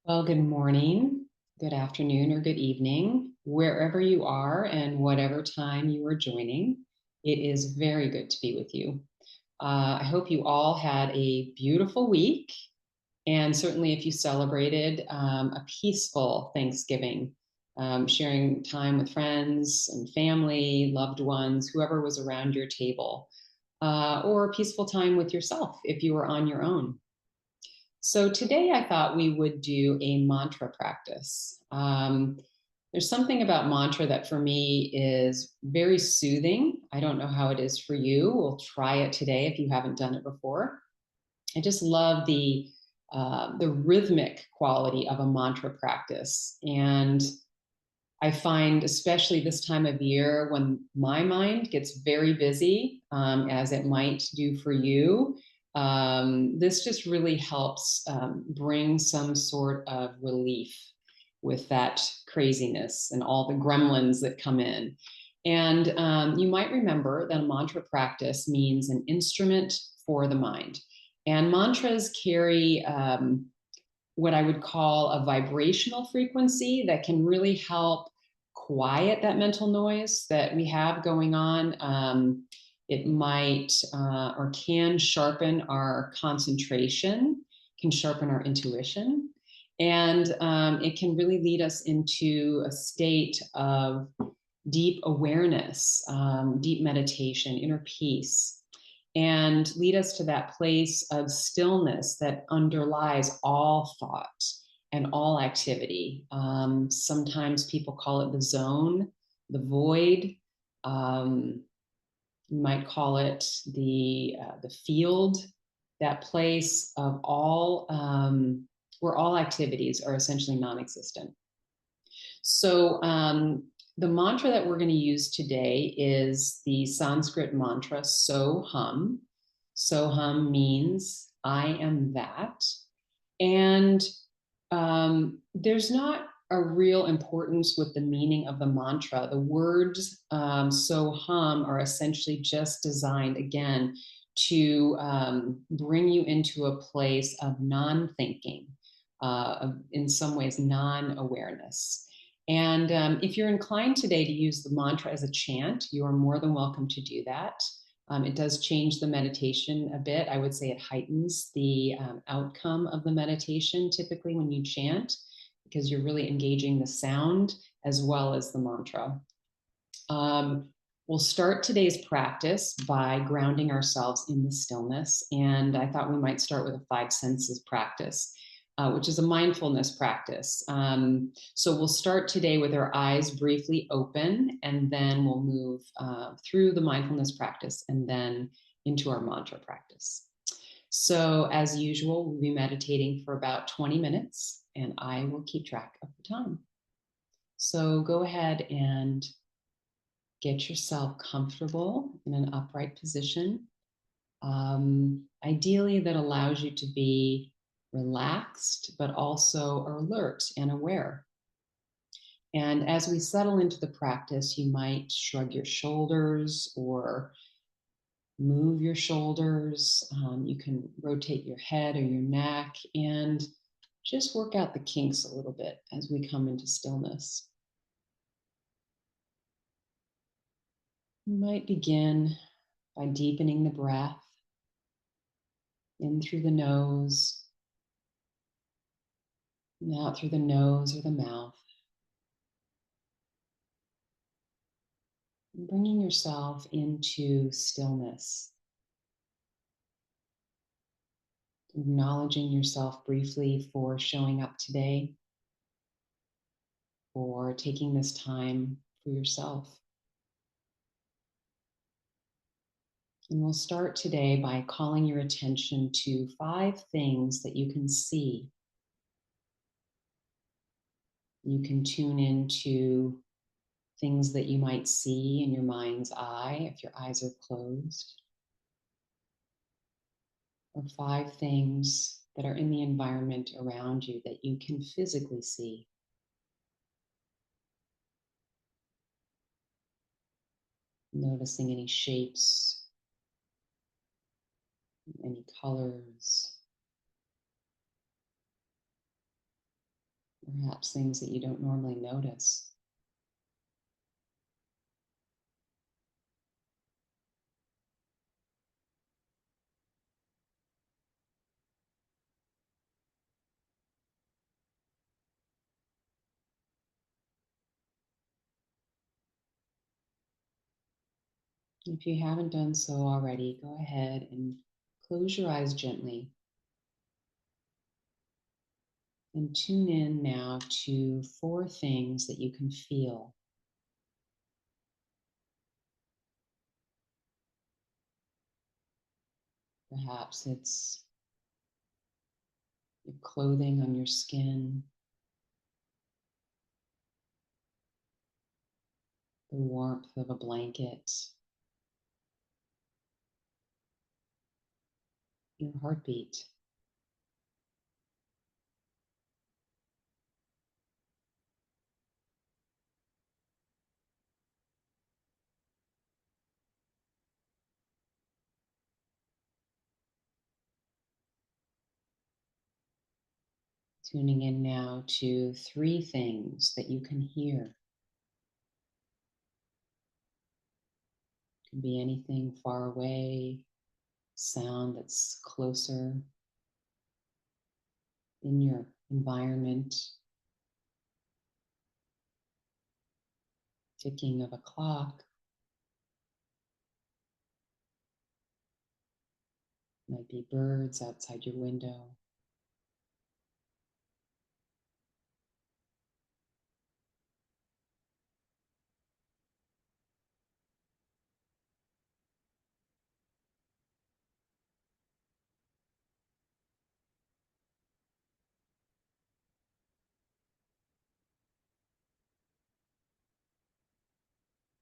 Well, good morning, good afternoon, or good evening, wherever you are and whatever time you are joining. It is very good to be with you. I hope you all had a beautiful week, and certainly if you celebrated a peaceful Thanksgiving, sharing time with friends and family, loved ones, whoever was around your table, or a peaceful time with yourself if you were on your own. So today I thought we would do a mantra practice. There's something about mantra that for me is very soothing. I don't know how it is for you. We'll try it today if you haven't done it before. I just love the rhythmic quality of a mantra practice, and I find, especially this time of year when my mind gets very busy, as it might do for you, this just really helps bring some sort of relief with that craziness and all the gremlins that come in. And you might remember that a mantra practice means an instrument for the mind. And mantras carry what I would call a vibrational frequency that can really help quiet that mental noise that we have going on. It might or can sharpen our concentration, can sharpen our intuition, and it can really lead us into a state of deep awareness, deep meditation, inner peace, and lead us to that place of stillness that underlies all thought and all activity. Sometimes people call it the zone, the void. You might call it the field, that place of all where all activities are essentially non-existent. So the mantra that we're going to use today is the Sanskrit mantra So Hum. So Hum means I am that. And there's not a real importance with the meaning of the mantra. The words So Hum are essentially just designed, again, to bring you into a place of non-thinking, in some ways, non-awareness. And if you're inclined today to use the mantra as a chant, you are more than welcome to do that. It does change the meditation a bit. I would say it heightens the outcome of the meditation typically when you chant, because you're really engaging the sound as well as the mantra. We'll start today's practice by grounding ourselves in the stillness. And I thought we might start with a five senses practice, which is a mindfulness practice. So we'll start today with our eyes briefly open, and then we'll move through the mindfulness practice and then into our mantra practice. So as usual, we'll be meditating for about 20 minutes, and I will keep track of the time. So go ahead and get yourself comfortable in an upright position, ideally that allows you to be relaxed, but also alert and aware. And as we settle into the practice, you might shrug your shoulders or move your shoulders. You can rotate your head or your neck and just work out the kinks a little bit as we come into stillness. You might begin by deepening the breath in through the nose and out through the nose or the mouth. And bringing yourself into stillness. Acknowledging yourself briefly for showing up today, for taking this time for yourself. And we'll start today by calling your attention to five things that you can see. You can tune into things that you might see in your mind's eye if your eyes are closed, or five things that are in the environment around you that you can physically see. Noticing any shapes, any colors, perhaps things that you don't normally notice. If you haven't done so already, go ahead and close your eyes gently and tune in now to four things that you can feel. Perhaps it's your clothing on your skin, the warmth of a blanket, your heartbeat. Tuning in now to three things that you can hear. It can be anything far away, sound that's closer in your environment, ticking of a clock, might be birds outside your window.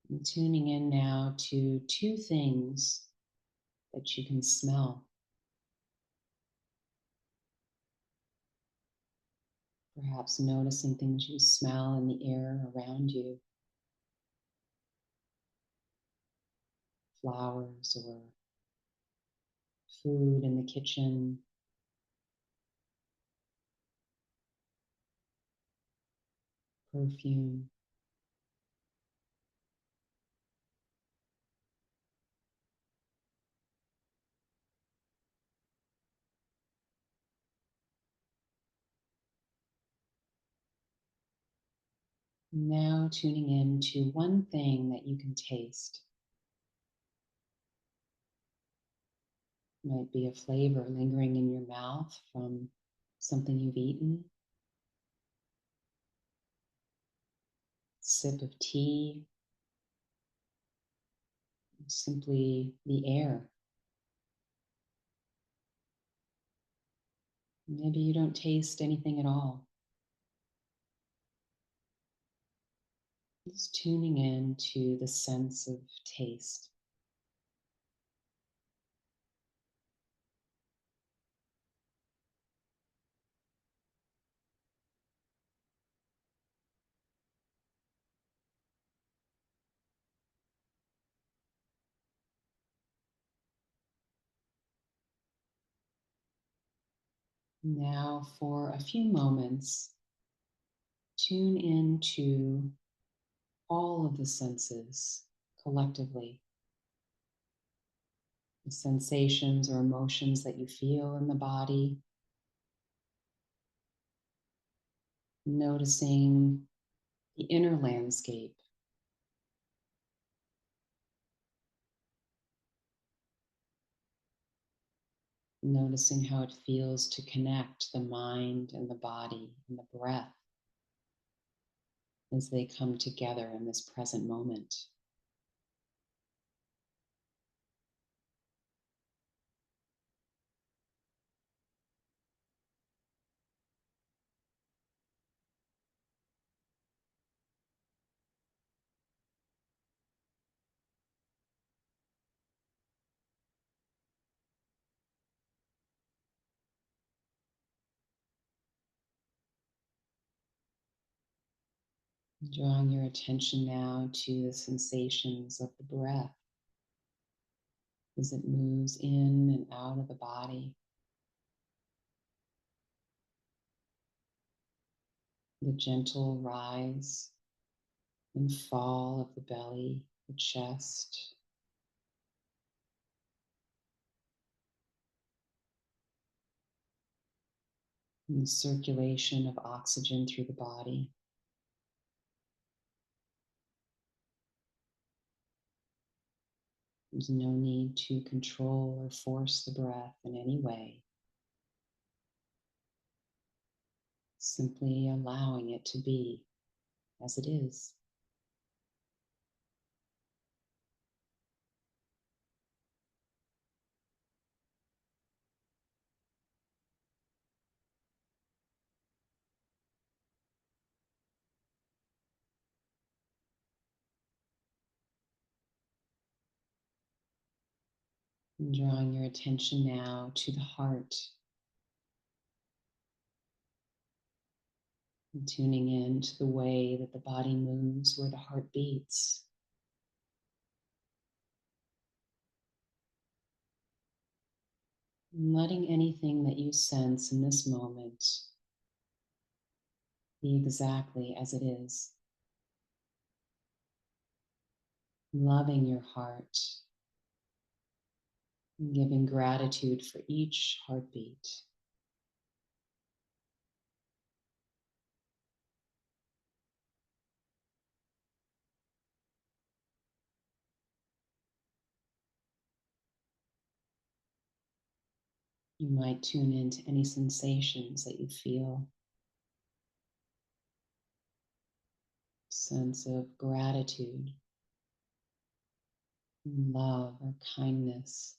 And tuning in now to two things that you can smell. Perhaps noticing things you smell in the air around you, flowers or food in the kitchen, perfume. Now tuning in to one thing that you can taste. Might be a flavor lingering in your mouth from something you've eaten, sip of tea, simply the air. Maybe you don't taste anything at all. Just tuning in to the sense of taste. Now, for a few moments, tune into all of the senses collectively, the sensations or emotions that you feel in the body, noticing the inner landscape, noticing how it feels to connect the mind and the body and the breath as they come together in this present moment. Drawing your attention now to the sensations of the breath as it moves in and out of the body. the gentle rise and fall of the belly, the chest, and the circulation of oxygen through the body. There's no need to control or force the breath in any way, simply allowing it to be as it is. And drawing your attention now to the heart, and tuning in to the way that the body moves where the heart beats. And letting anything that you sense in this moment be exactly as it is. Loving your heart and giving gratitude for each heartbeat. You might tune into any sensations that you feel. Sense of gratitude, love, or kindness.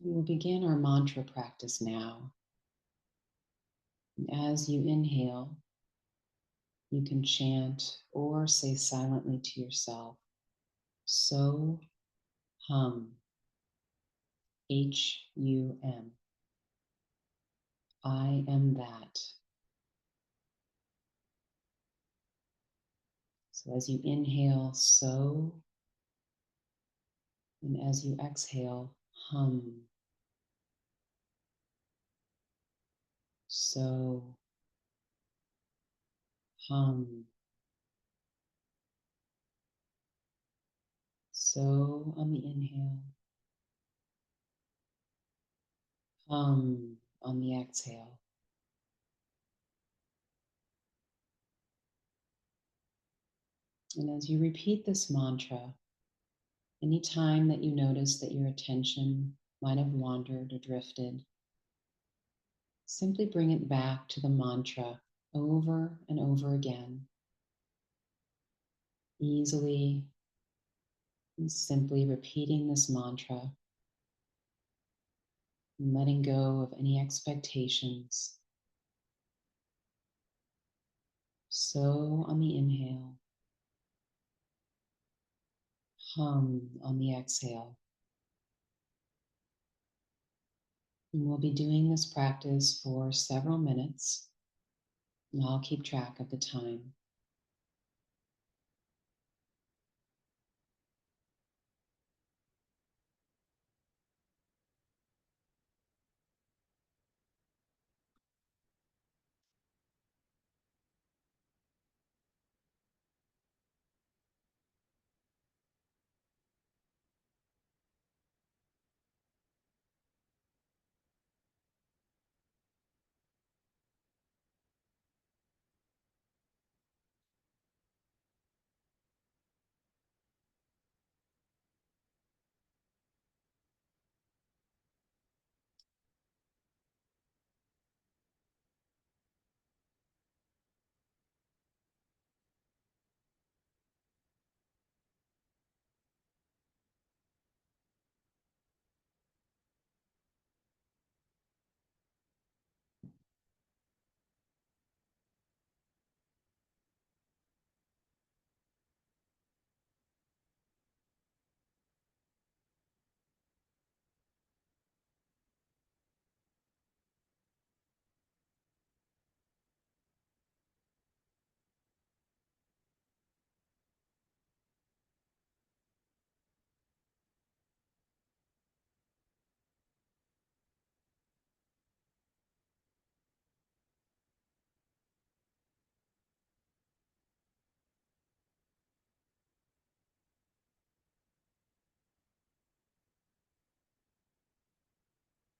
We'll begin our mantra practice now. And as you inhale, you can chant or say silently to yourself, so hum, H-U-M, I am that. So as you inhale, so, and as you exhale, hum, so, hum, so on the inhale, hum on the exhale. And as you repeat this mantra, anytime that you notice that your attention might have wandered or drifted, simply bring it back to the mantra over and over again, easily and simply repeating this mantra and letting go of any expectations. So on the inhale, hum on the exhale. And we'll be doing this practice for several minutes, and I'll keep track of the time.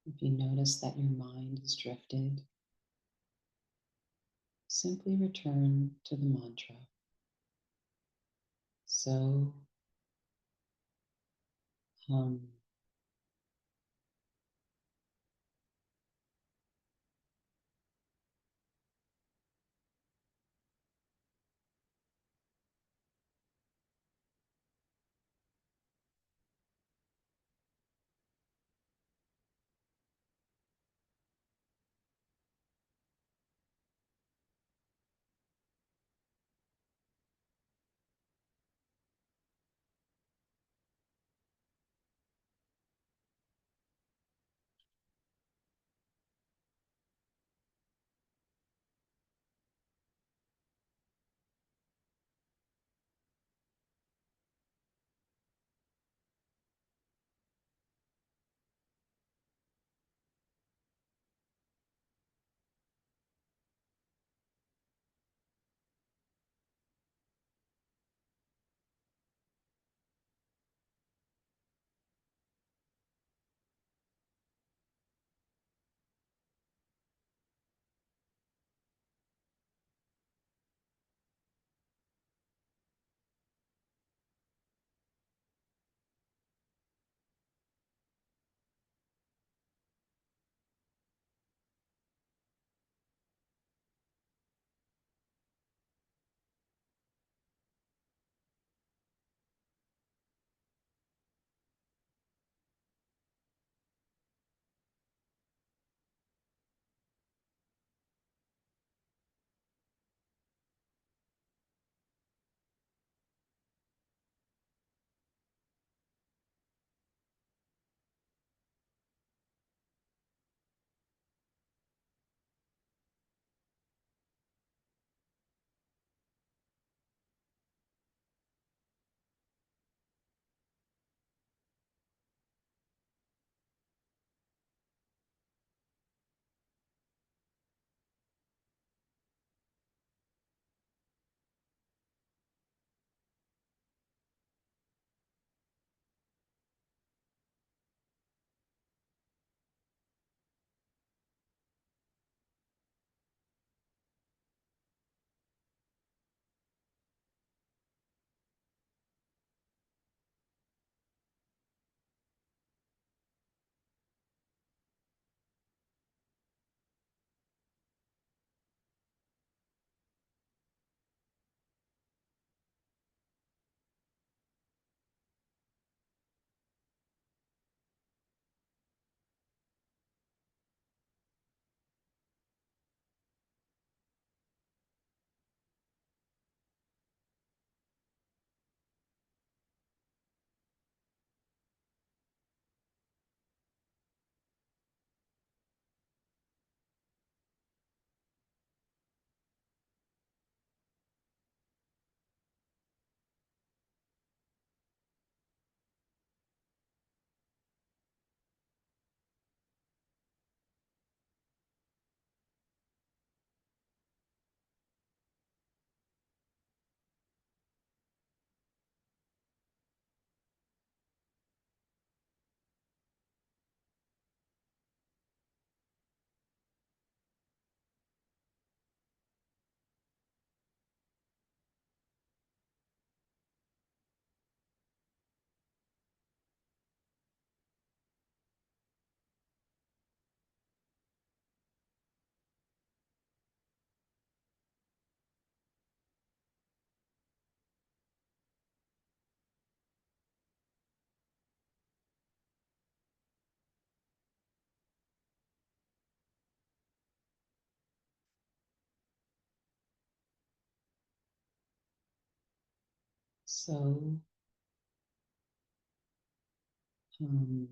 If you notice that your mind has drifted, simply return to the mantra. So hum. So hum.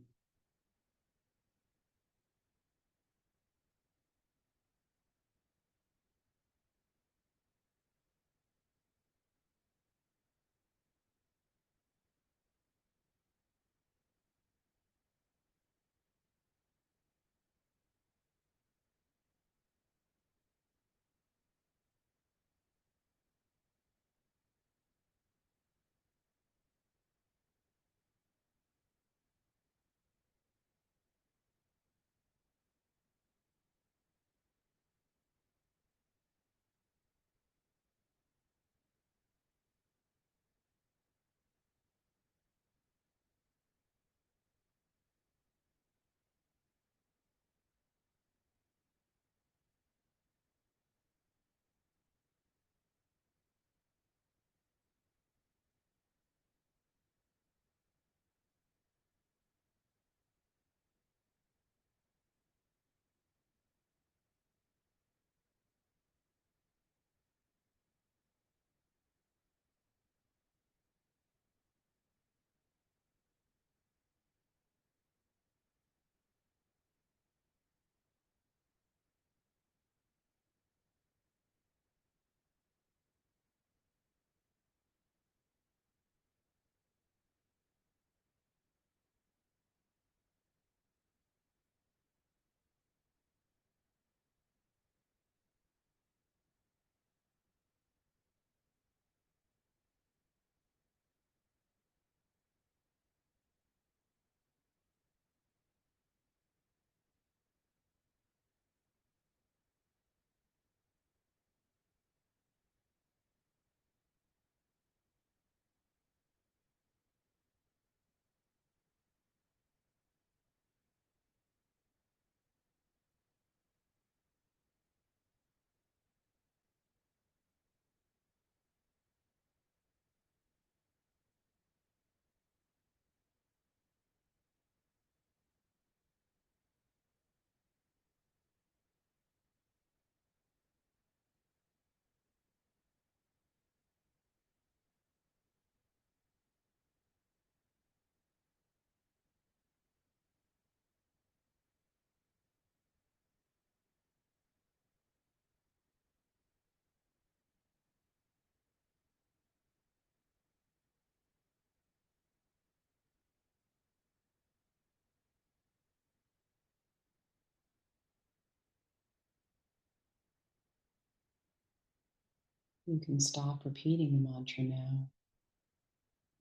You can stop repeating the mantra now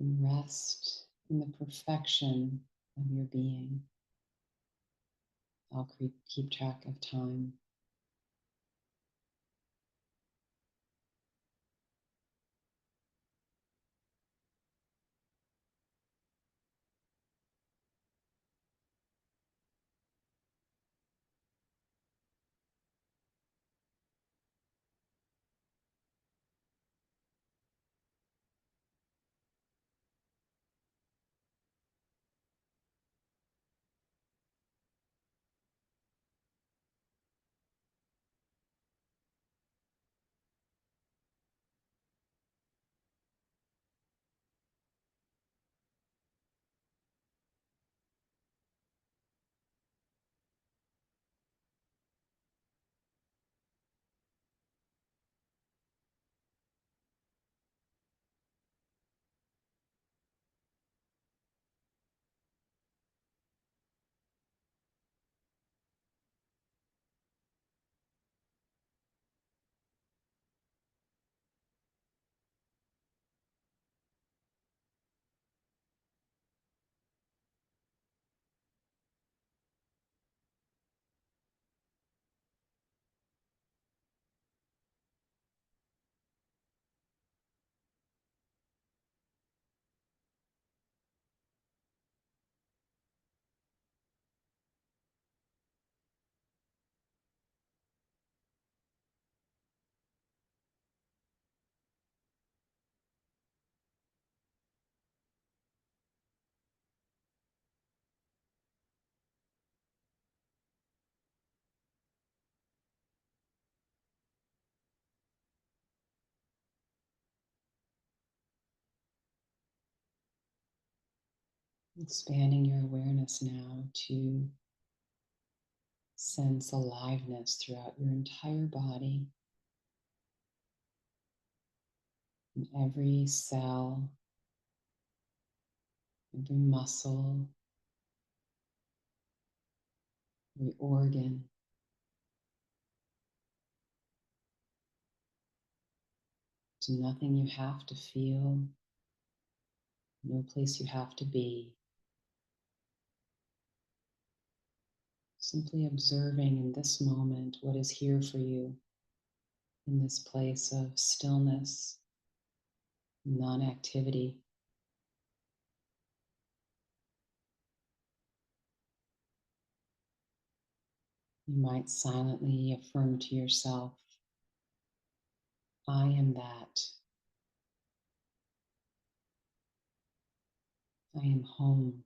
and rest in the perfection of your being. I'll keep track of time. Expanding your awareness now to sense aliveness throughout your entire body, in every cell, every muscle, every organ. There's nothing you have to feel, no place you have to be. Simply observing in this moment what is here for you in this place of stillness, non-activity. You might silently affirm to yourself, I am that. I am home.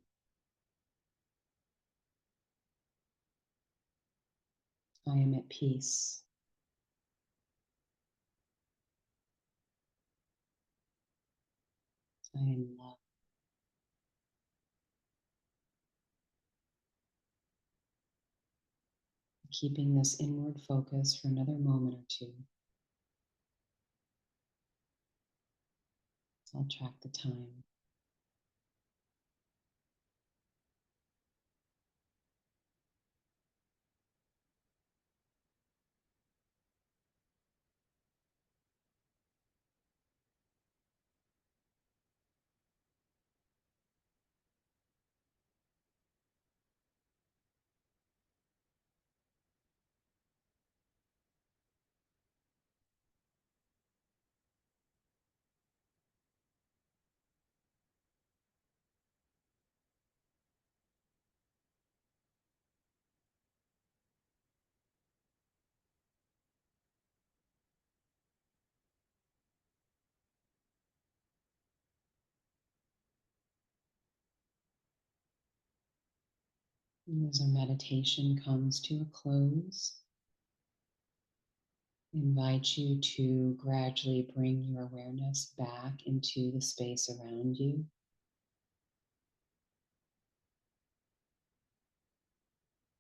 I am at peace. I am loved. Keeping this inward focus for another moment or two. I'll track the time. And as our meditation comes to a close, I invite you to gradually bring your awareness back into the space around you.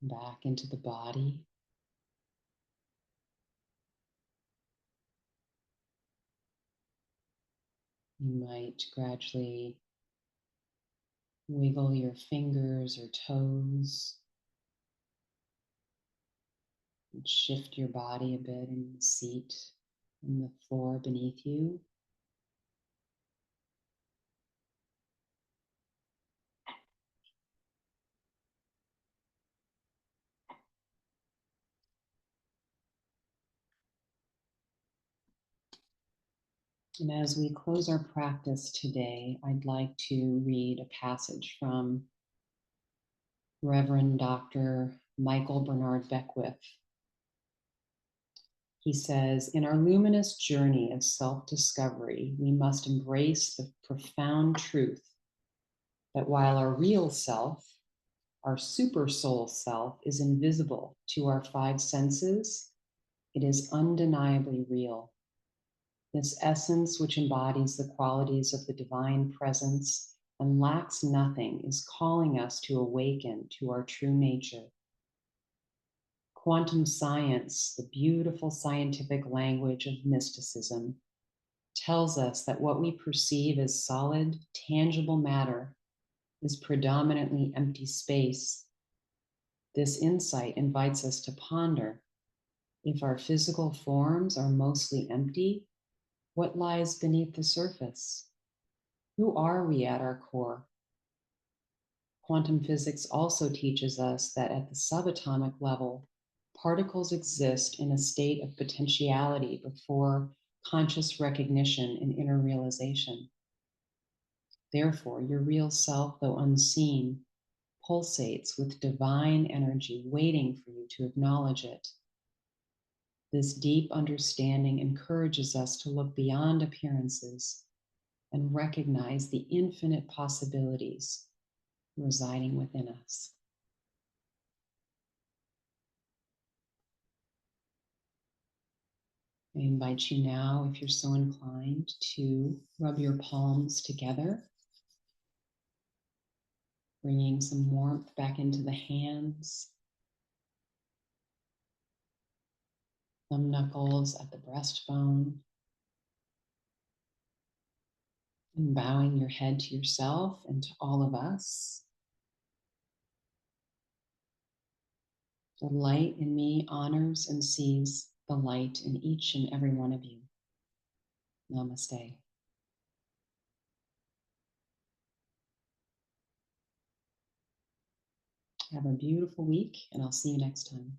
Back into the body. You might gradually wiggle your fingers or toes and shift your body a bit in the seat. and the floor beneath you. And as we close our practice today, I'd like to read a passage from Reverend Dr. Michael Bernard Beckwith. He says, in our luminous journey of self discovery, we must embrace the profound truth that while our real self, our super soul self, is invisible to our five senses, it is undeniably real. This essence, which embodies the qualities of the divine presence and lacks nothing, is calling us to awaken to our true nature. Quantum science, the beautiful scientific language of mysticism, tells us that what we perceive as solid, tangible matter is predominantly empty space. This insight invites us to ponder, if our physical forms are mostly empty, what lies beneath the surface? Who are we at our core? Quantum physics also teaches us that at the subatomic level, particles exist in a state of potentiality before conscious recognition and inner realization. Therefore, your real self, though unseen, pulsates with divine energy, waiting for you to acknowledge it. This deep understanding encourages us to look beyond appearances and recognize the infinite possibilities residing within us. I invite you now, if you're so inclined, to rub your palms together, bringing some warmth back into the hands, thumb knuckles at the breastbone, and bowing your head to yourself and to all of us. The light in me honors and sees the light in each and every one of you. Namaste. Have a beautiful week, and I'll see you next time.